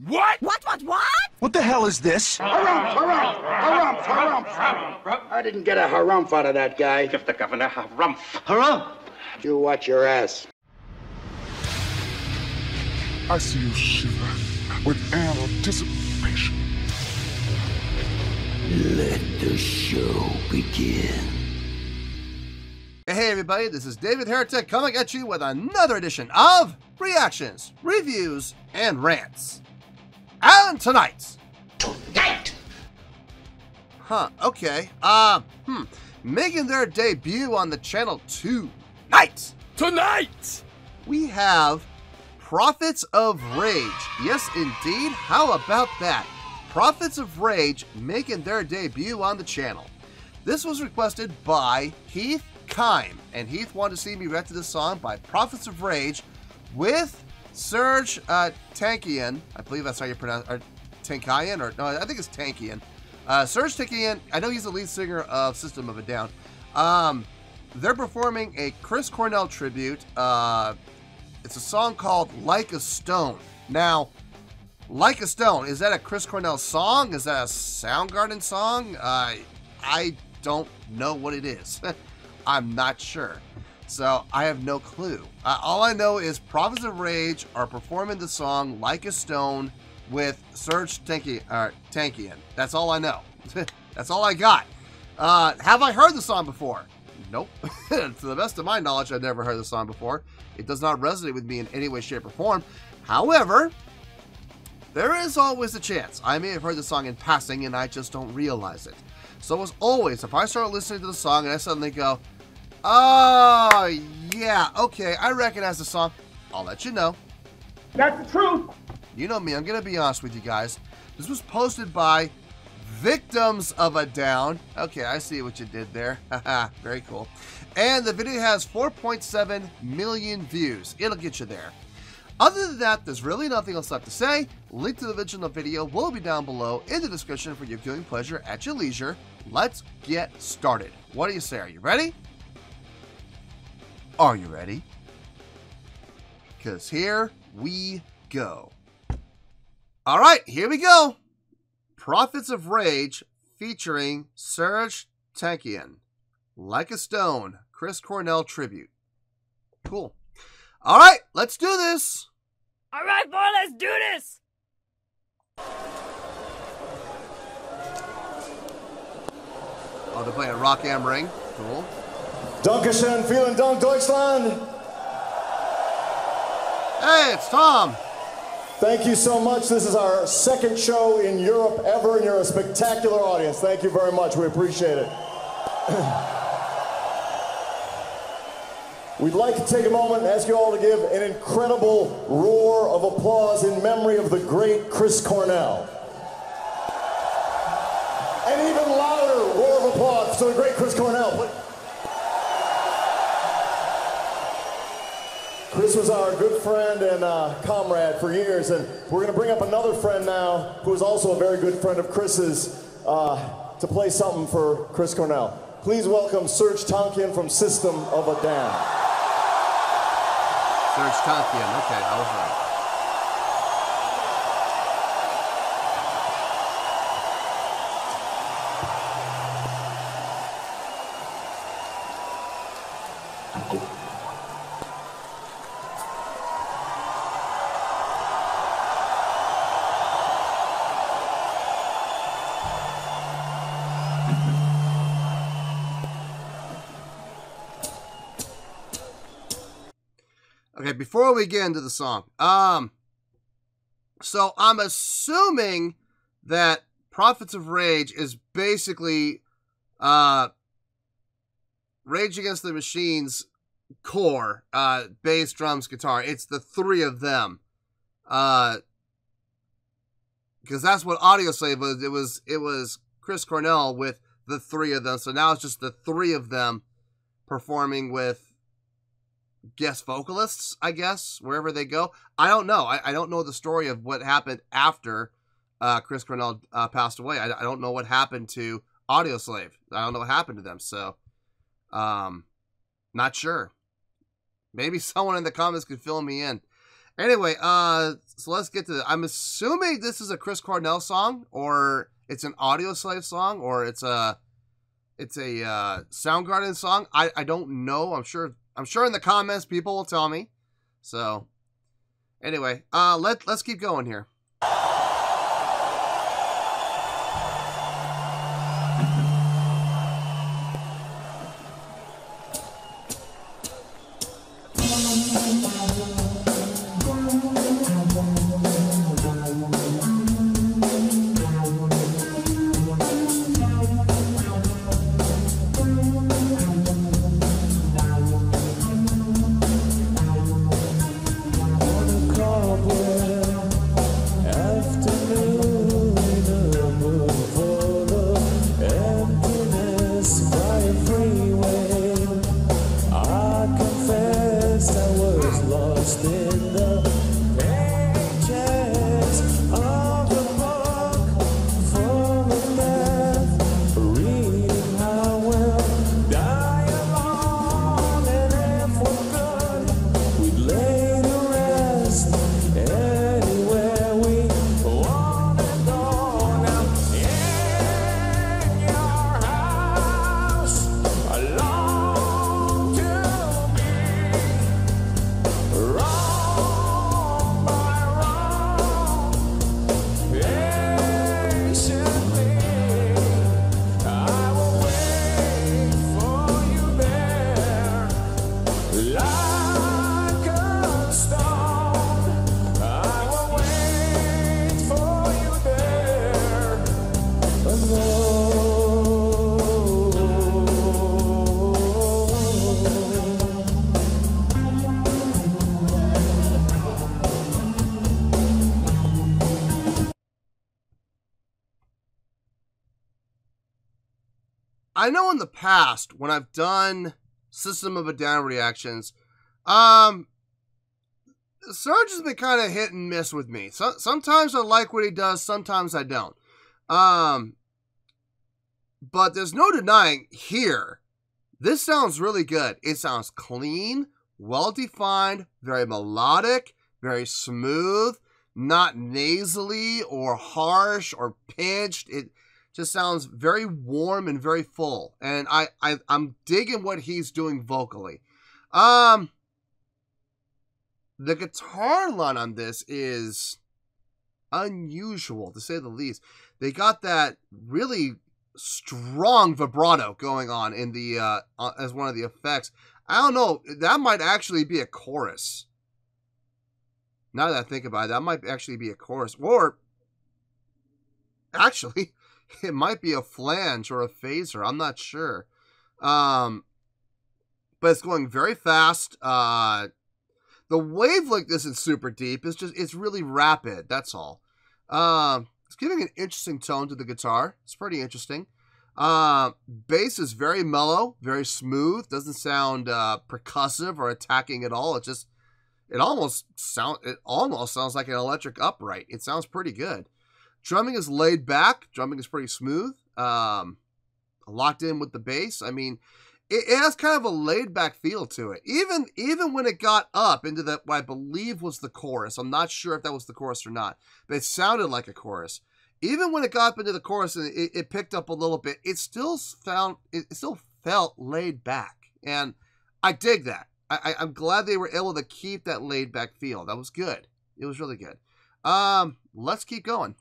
What? What? What the hell is this? Harumph. I didn't get a harumph out of that guy. Give the governor harumph. Harumph? You watch your ass. I see you shiver with anticipation. Let the show begin. Hey everybody, this is David Heretic coming at you with another edition of Reactions, Reviews, and Rants. And tonight. Okay. Making their debut on the channel tonight. We have Prophets of Rage. Yes, indeed. How about that? Prophets of Rage making their debut on the channel. This was requested by Heath Kime, and Heath wanted to see me react to this song by Prophets of Rage with Serj Tankian. I believe that's how you pronounce it. Tankian, or no, I think it's Tankian. Serj Tankian, I know he's the lead singer of System of a Down. They're performing a Chris Cornell tribute. It's a song called Like a Stone. Now, Like a Stone, is that a Chris Cornell song? Is that a Soundgarden song? I don't know what it is. I'm not sure. So I have no clue. All I know is Prophets of Rage are performing the song Like a Stone with Serj Tankian. That's all I know. That's all I got. Have I heard the song before? Nope. To the best of my knowledge, I've never heard the song before. It does not resonate with me in any way, shape, or form. However, there is always a chance I may have heard the song in passing and I just don't realize it. So as always, if I start listening to the song and I suddenly go, oh, yeah, okay, I recognize the song, I'll let you know. That's the truth. You know me, I'm going to be honest with you guys. This was posted by Victims of a Down. Okay, I see what you did there. Haha, very cool. And the video has 4.7 million views. It'll get you there. Other than that, there's really nothing else left to say. Link to the original video will be down below in the description for your viewing pleasure at your leisure. Let's get started. What do you say? Are you ready? Are you ready? Because here we go. All right, here we go. Prophets of Rage featuring Serj Tankian. Like a Stone, Chris Cornell tribute. Cool. All right, let's do this. All right, boy, let's do this. Oh, they're playing Rock Am Ring. Cool. Dankeschön, vielen Dank, Deutschland. Hey, it's Tom. Thank you so much. This is our second show in Europe ever, and you're a spectacular audience. Thank you very much. We appreciate it. We'd like to take a moment and ask you all to give an incredible roar of applause in memory of the great Chris Cornell. An even louder roar of applause to the great Chris Cornell. Chris was our good friend and comrade for years, and we're going to bring up another friend now who is also a very good friend of Chris's to play something for Chris Cornell. Please welcome Serj Tankian from System of a Down. Serj Tankian, okay, I was right. Okay, before we get into the song, so I'm assuming that Prophets of Rage is basically Rage Against the Machine's core, bass, drums, guitar. It's the three of them, because that's what Audioslave was. It was Chris Cornell with the three of them. So now it's just the three of them performing with guest vocalists, I guess, wherever they go. I don't know. I don't know the story of what happened after Chris Cornell passed away. I don't know what happened to Audioslave. I don't know what happened to them. So, not sure. Maybe someone in the comments could fill me in. Anyway, so let's get to I'm assuming this is a Chris Cornell song, or it's an Audio Slave song, or it's a Soundgarden song. I don't know. I'm sure in the comments people will tell me. So anyway, let's keep going here. I know in the past when I've done System of a Down reactions, Serj has been kind of hit and miss with me. Sometimes I like what he does, sometimes I don't. But there's no denying here, this sounds really good. It sounds clean, well-defined, very melodic, very smooth, not nasally or harsh or pitched. It just sounds very warm and very full. And I'm digging what he's doing vocally. The guitar line on this is unusual, to say the least. They got that really strong vibrato going on in the as one of the effects. I don't know, that might actually be a chorus. Now that I think about it, that might actually be a chorus. Or, actually, it might be a flange or a phaser. I'm not sure. But it's going very fast. The wavelength isn't super deep. It's really rapid. That's all. It's giving an interesting tone to the guitar. It's pretty interesting. Bass is very mellow, very smooth. Doesn't sound percussive or attacking at all. It almost sounds like an electric upright. It sounds pretty good. Drumming is laid back. Drumming is pretty smooth. Locked in with the bass. I mean, it has kind of a laid back feel to it. Even when it got up into what I believe was the chorus. I'm not sure if that was the chorus or not, but it sounded like a chorus. Even when it got up into the chorus and it picked up a little bit, it still felt laid back, and I dig that. I'm glad they were able to keep that laid back feel. That was good. It was really good. Let's keep going.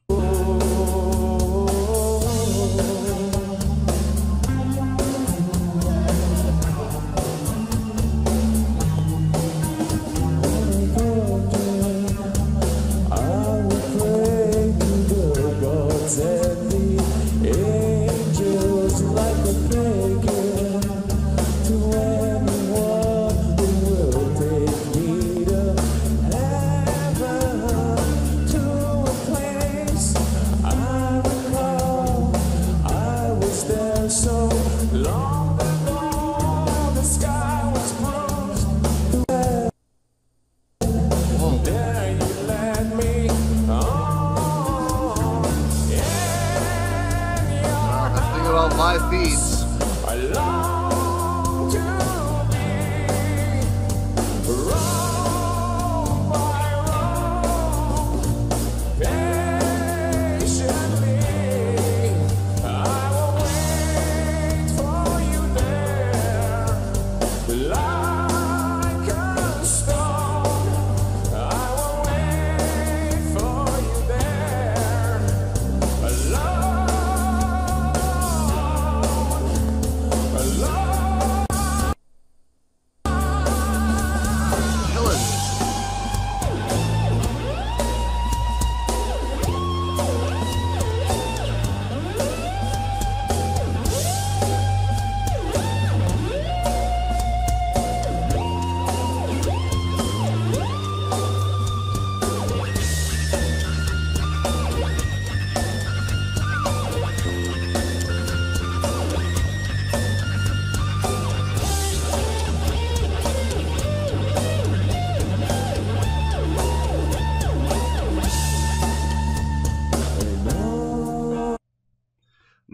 Live beats.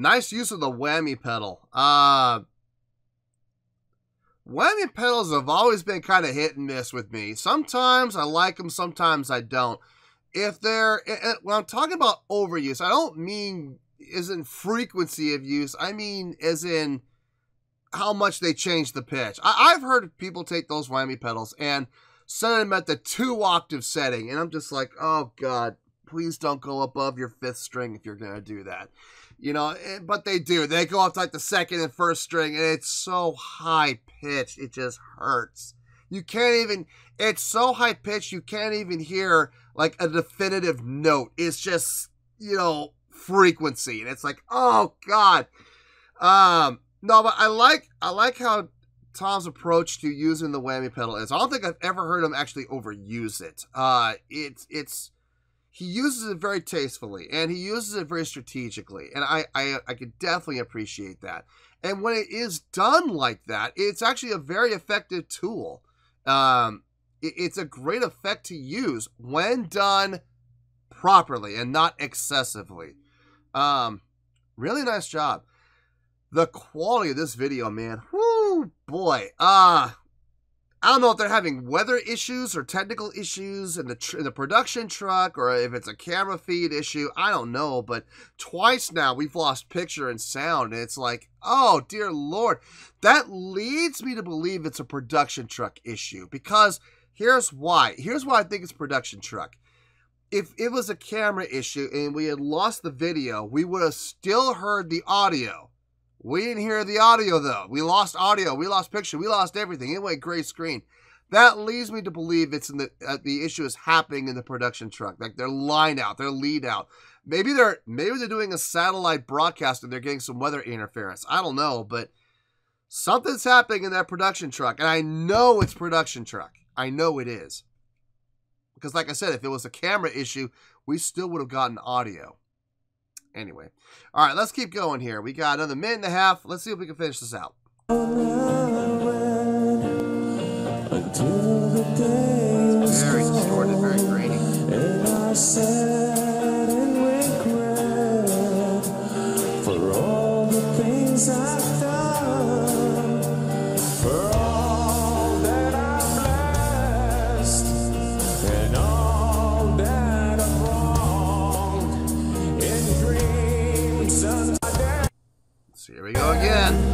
Nice use of the whammy pedal. Whammy pedals have always been kind of hit and miss with me. Sometimes I like them, sometimes I don't. If they're, when I'm talking about overuse, I don't mean as in frequency of use. I mean as in how much they change the pitch. I've heard people take those whammy pedals and set them at the 2-octave setting, and I'm just like, oh God, please don't go above your 5th string if you're going to do that. You know, but they do. They go up to like the 2nd and 1st string, and it's so high-pitched, it just hurts. You can't even, it's so high-pitched, you can't even hear like a definitive note. It's just, you know, frequency. And it's like, oh God. No, but I like how Tom's approach to using the whammy pedal is. I don't think I've ever heard him actually overuse it. He uses it very tastefully, and he uses it very strategically, and I could definitely appreciate that. And when it is done like that, it's actually a very effective tool. It's a great effect to use when done properly and not excessively. Really nice job. The quality of this video, man, whoo, boy. I don't know if they're having weather issues or technical issues in the production truck, or if it's a camera feed issue. I don't know, but twice now we've lost picture and sound, and it's like, oh dear Lord. That leads me to believe it's a production truck issue, because here's why. Here's why I think it's a production truck. If it was a camera issue and we had lost the video, we would have still heard the audio. We didn't hear the audio, though. We lost audio. We lost picture. We lost everything. It went gray screen. That leads me to believe it's in the issue is happening in the production truck. Like their line out, their lead out. Maybe they're doing a satellite broadcast and they're getting some weather interference. I don't know, but something's happening in that production truck, and I know it's production truck. I know it is. Because like I said, if it was a camera issue, we still would have gotten audio. Anyway. All right, let's keep going here. We got another minute and a half. Let's see if we can finish this out. It's very distorted, very grainy. And I sat and regret for all the things I've done, for all that I've blessed, and all that I've wronged in dreams. So here we go again.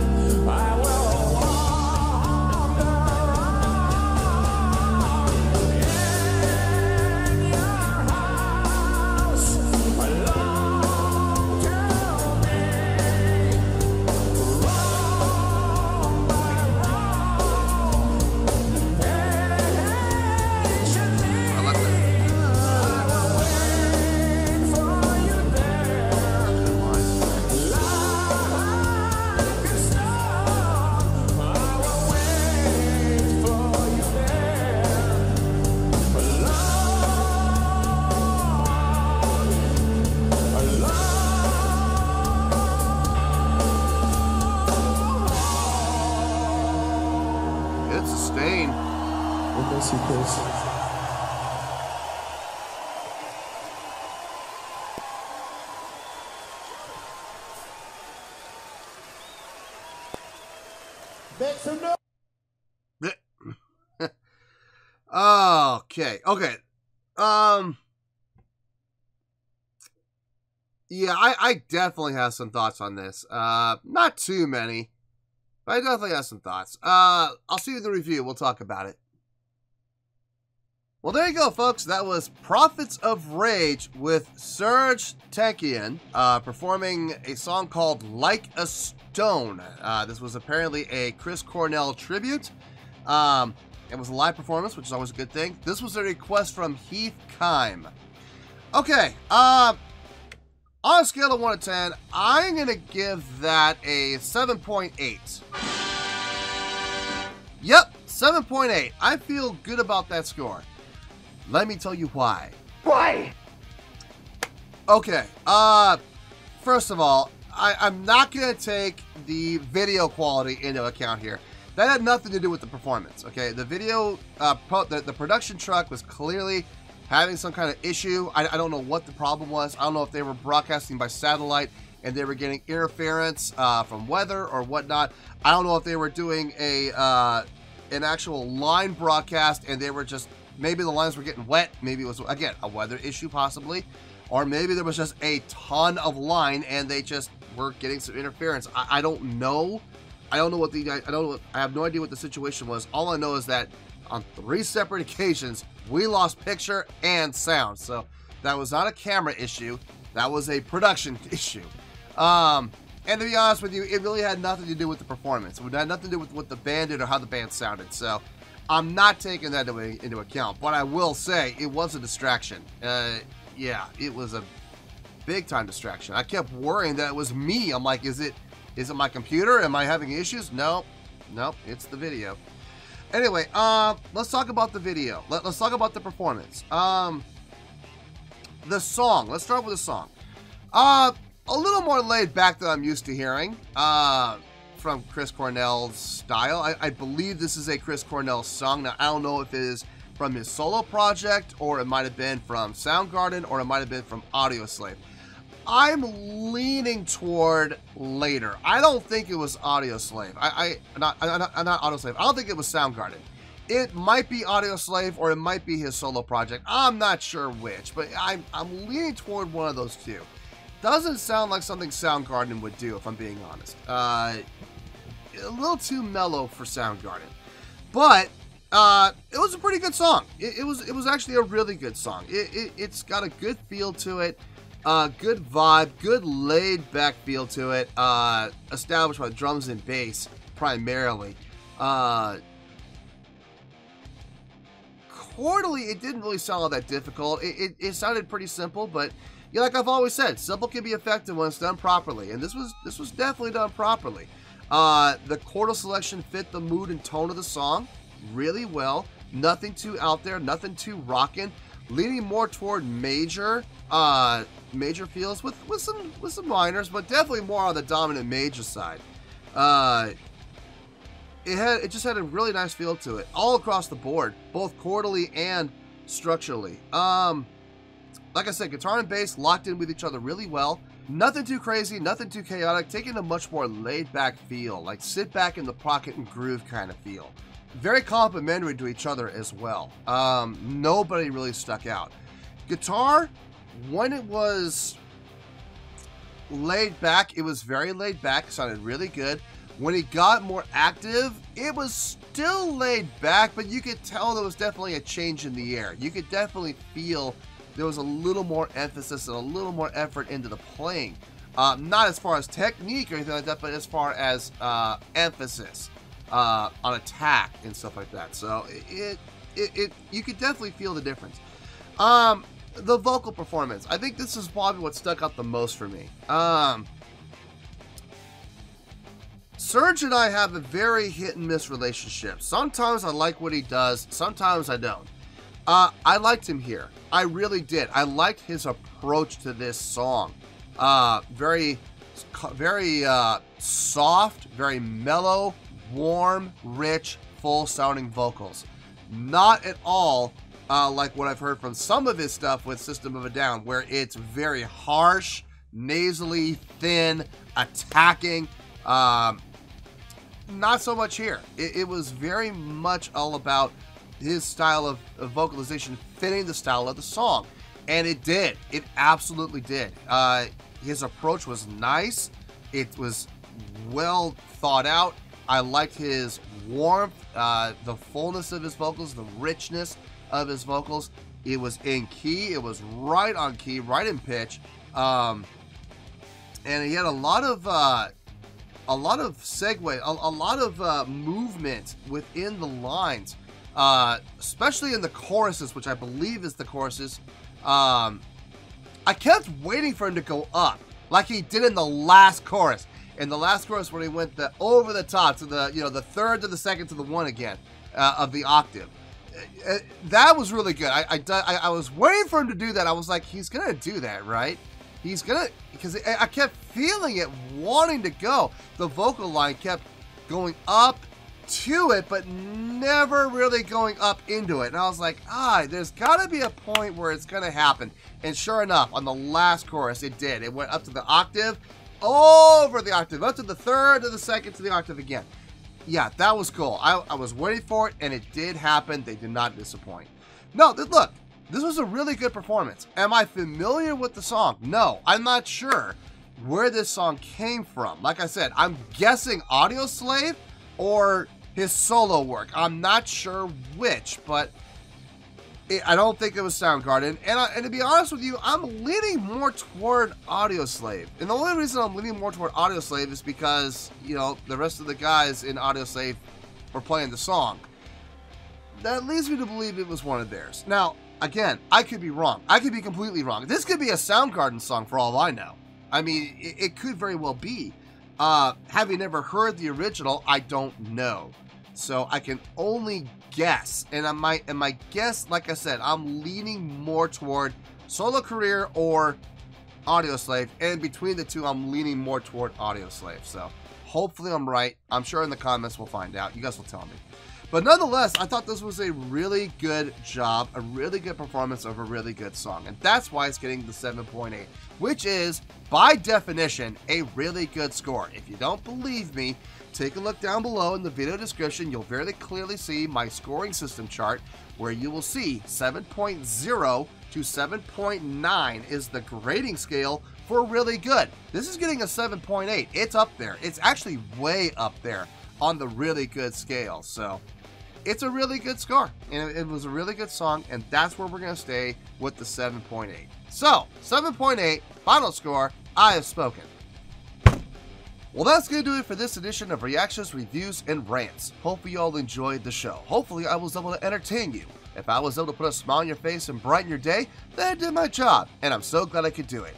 Okay. Yeah, I definitely have some thoughts on this. Not too many, but I definitely have some thoughts. I'll see you in the review. We'll talk about it. Well, there you go, folks. That was Prophets of Rage with Serj Tankian performing a song called Like a Stone. This was apparently a Chris Cornell tribute. It was a live performance, which is always a good thing. This was a request from Heath Kime. Okay, on a scale of 1 to 10, I'm going to give that a 7.8. Yep, 7.8. I feel good about that score. Let me tell you why. Why? Okay, first of all, I'm not going to take the video quality into account here. That had nothing to do with the performance, okay? The video, the production truck was clearly having some kind of issue. I don't know what the problem was. I don't know if they were broadcasting by satellite and they were getting interference from weather or whatnot. I don't know if they were doing an actual line broadcast and they were just, maybe the lines were getting wet. Maybe it was, again, a weather issue possibly. Or maybe there was just a ton of line and they just were getting some interference. I don't know. I don't know what I have no idea what the situation was. All I know is that on 3 separate occasions, we lost picture and sound. So that was not a camera issue. That was a production issue. And to be honest with you, it really had nothing to do with the performance. It had nothing to do with what the band did or how the band sounded. So I'm not taking that into account. But I will say it was a distraction. Yeah, it was a big time distraction. I kept worrying that it was me. I'm like, is it my computer? Am I having issues? Nope, it's the video. Anyway, let's talk about the video. Let's talk about the performance. The song. Let's start with the song. A little more laid back than I'm used to hearing from Chris Cornell's style. I believe this is a Chris Cornell song. Now, I don't know if it is from his solo project, or it might have been from Soundgarden, or it might have been from Audioslave. I'm leaning toward later. I don't think it was Audioslave. Not Audioslave. I don't think it was Soundgarden. It might be Audioslave, or it might be his solo project. I'm not sure which, but I'm leaning toward one of those two. Doesn't sound like something Soundgarden would do, if I'm being honest. A little too mellow for Soundgarden, but it was a pretty good song. It was actually a really good song. It's got a good feel to it, good vibe, good laid back feel to it, established by drums and bass primarily. Chordally, it didn't really sound all that difficult. It sounded pretty simple, but yeah, like I've always said, simple can be effective when it's done properly, and this was definitely done properly. The chordal selection fit the mood and tone of the song really well. Nothing too out there, nothing too rockin'. Leaning more toward major feels with some minors, but definitely more on the dominant major side. It just had a really nice feel to it all across the board, both chordally and structurally. Like I said, guitar and bass locked in with each other really well. Nothing too crazy, nothing too chaotic, taking a much more laid back feel, like sit back in the pocket and groove kind of feel. Very complementary to each other as well. Nobody really stuck out. Guitar, when it was laid back, it was very laid back, sounded really good. When it got more active, it was still laid back, but you could tell there was definitely a change in the air. You could definitely feel there was a little more emphasis and a little more effort into the playing. Not as far as technique or anything like that, but as far as emphasis on attack and stuff like that. So you could definitely feel the difference. The vocal performance, I think this is probably what stuck out the most for me. Serj and I have a very hit and miss relationship. Sometimes I like what he does, sometimes I don't. I liked him here. I really did. I liked his approach to this song. Very soft, very mellow, warm, rich, full-sounding vocals. Not at all like what I've heard from some of his stuff with System of a Down, where it's very harsh, nasally, thin, attacking. Not so much here. It was very much all about his style of vocalization fitting the style of the song. And it did. It absolutely did. His approach was nice. It was well thought out. I liked his warmth, the fullness of his vocals, the richness of his vocals. It was in key. It was right on key, right in pitch. And he had a lot of segue, a lot of movement within the lines, especially in the choruses, which I believe is the choruses. I kept waiting for him to go up, like he did in the last chorus. In the last chorus, when he went over the top to the third to the second to the one again of the octave. That was really good. I was waiting for him to do that. I was like, he's gonna do that, right? He's gonna, because I kept feeling it wanting to go. The vocal line kept going up to it, but never really going up into it. And I was like, there's gotta be a point where it's gonna happen. And sure enough, on the last chorus, it did. It went up to the octave, over the octave, up to the third to the second to the octave again. Yeah, that was cool. I was waiting for it, and it did happen. They did not disappoint. No, look, this was a really good performance. Am I familiar with the song? No, I'm not sure where this song came from. Like I said, I'm guessing Audioslave or his solo work. I'm not sure which, but I don't think it was Soundgarden. And to be honest with you, I'm leaning more toward Audioslave. And the only reason I'm leaning more toward Audioslave is because, you know, the rest of the guys in Audioslave were playing the song. That leads me to believe it was one of theirs. Now, again, I could be wrong. I could be completely wrong. This could be a Soundgarden song for all I know. I mean, it could very well be. Having never heard the original, I don't know. So I can only guess. And my guess, like I said, I'm leaning more toward Solo Career or Audioslave. And between the two, I'm leaning more toward Audioslave. So hopefully I'm right. I'm sure in the comments we'll find out. You guys will tell me. But nonetheless, I thought this was a really good job, a really good performance of a really good song. And that's why it's getting the 7.8, which is, by definition, a really good score. If you don't believe me, take a look down below in the video description. You'll very clearly see my scoring system chart, where you will see 7.0 to 7.9 is the grading scale for really good. This is getting a 7.8. It's up there. It's actually way up there on the really good scale. So it's a really good score, and it was a really good song, and that's where we're going to stay with the 7.8. So 7.8, final score, I have spoken. Well, that's going to do it for this edition of Reactions, Reviews, and Rants. Hopefully you all enjoyed the show. Hopefully I was able to entertain you. If I was able to put a smile on your face and brighten your day, then I did my job, and I'm so glad I could do it.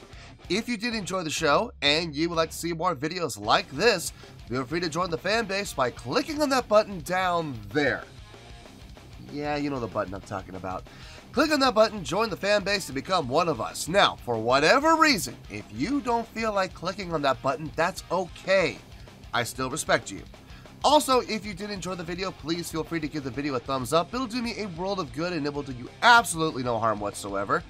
If you did enjoy the show, and you would like to see more videos like this, feel free to join the fan base by clicking on that button down there. Yeah, you know the button I'm talking about. Click on that button, join the fan base, and become one of us. Now, for whatever reason, if you don't feel like clicking on that button, that's okay. I still respect you. Also, if you did enjoy the video, please feel free to give the video a thumbs up. It'll do me a world of good, and it will do you absolutely no harm whatsoever.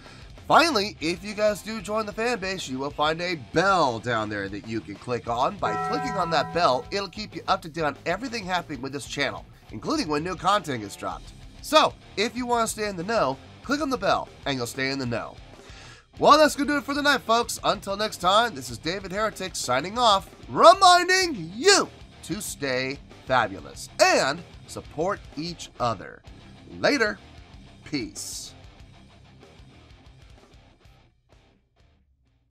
Finally, if you guys do join the fan base, you will find a bell down there that you can click on. By clicking on that bell, it'll keep you up to date on everything happening with this channel, including when new content is dropped. So, if you want to stay in the know, click on the bell, and you'll stay in the know. Well, that's going to do it for the night, folks. Until next time, this is David Heretic signing off, reminding you to stay fabulous and support each other. Later. Peace.